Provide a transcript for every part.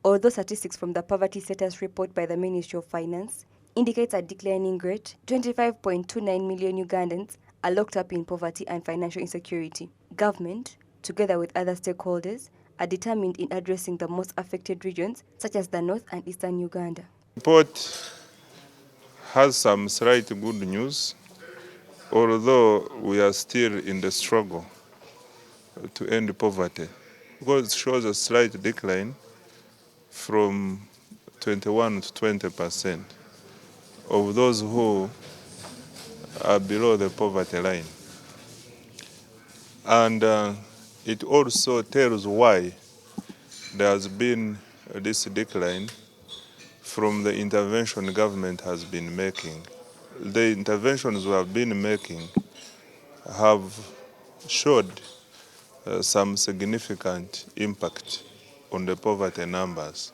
Although statistics from the Poverty Status Report by the Ministry of Finance indicates a declining rate, 25.29 million Ugandans are locked up in poverty and financial insecurity. Government, together with other stakeholders, are determined in addressing the most affected regions, such as the North and Eastern Uganda. The report has some slight good news, although we are still in the struggle to end poverty, because it shows a slight decline from 21 to 20% of those who are below the poverty line. And it also tells why there has been this decline from the intervention government has been making. The interventions we have been making have showed some significant impact on the poverty numbers.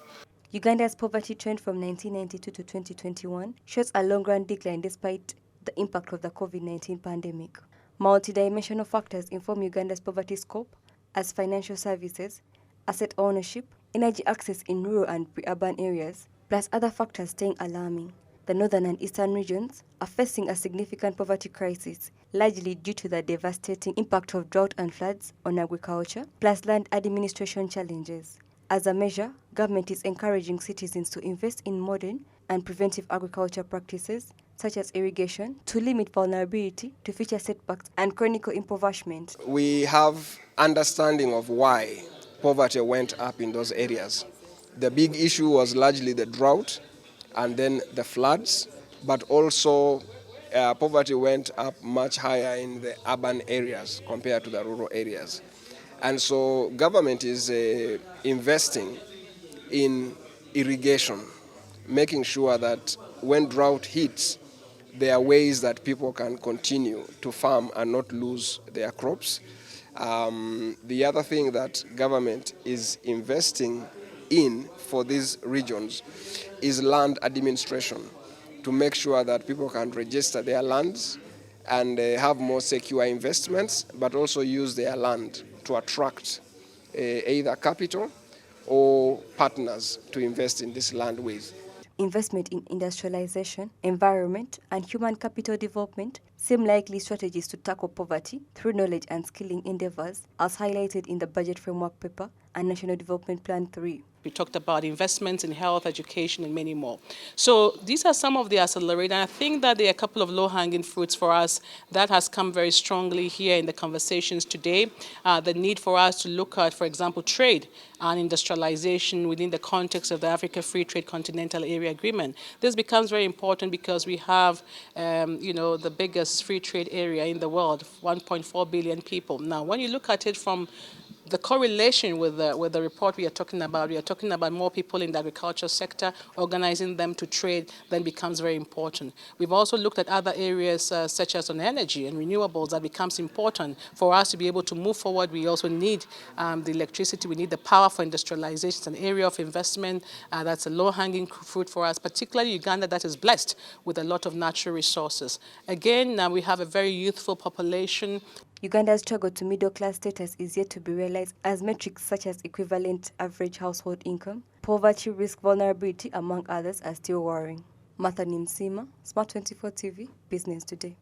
Uganda's poverty trend from 1992 to 2021 shows a long-run decline despite the impact of the COVID-19 pandemic. Multidimensional factors inform Uganda's poverty scope, as financial services, asset ownership, energy access in rural and pre-urban areas, plus other factors staying alarming. The northern and eastern regions are facing a significant poverty crisis, largely due to the devastating impact of drought and floods on agriculture, plus land administration challenges. As a measure, government is encouraging citizens to invest in modern and preventive agriculture practices, such as irrigation, to limit vulnerability to future setbacks and chronic impoverishment. We have understanding of why poverty went up in those areas. The big issue was largely the drought and then the floods, but also poverty went up much higher in the urban areas compared to the rural areas. And so government is investing in irrigation, making sure that when drought hits, there are ways that people can continue to farm and not lose their crops. The other thing that government is investing in for these regions is land administration, to make sure that people can register their lands and have more secure investments, but also use their land to attract either capital or partners to invest in this land with. Investment in industrialization, environment, and human capital development seem likely strategies to tackle poverty through knowledge and skilling endeavors, as highlighted in the Budget Framework Paper and National Development Plan 3. We talked about investments in health, education, and many more. So these are some of the accelerators. And I think that there are a couple of low-hanging fruits for us that has come very strongly here in the conversations today. The need for us to look at, for example, trade and industrialization within the context of the Africa Free Trade Continental Area Agreement. This becomes very important because we have, the biggest free trade area in the world, 1.4 billion people. Now, when you look at it from the correlation with the report we are talking about more people in the agriculture sector, organizing them to trade, then becomes very important. We've also looked at other areas such as on energy and renewables that becomes important for us to be able to move forward. We also need the electricity, we need the power for industrialization. It's an area of investment that's a low-hanging fruit for us, particularly Uganda that is blessed with a lot of natural resources. Again, now we have a very youthful population. Uganda's struggle to middle-class status is yet to be realized, as metrics such as equivalent average household income, poverty risk vulnerability, among others, are still worrying. Martha Nimsima, Smart 24 TV, Business Today.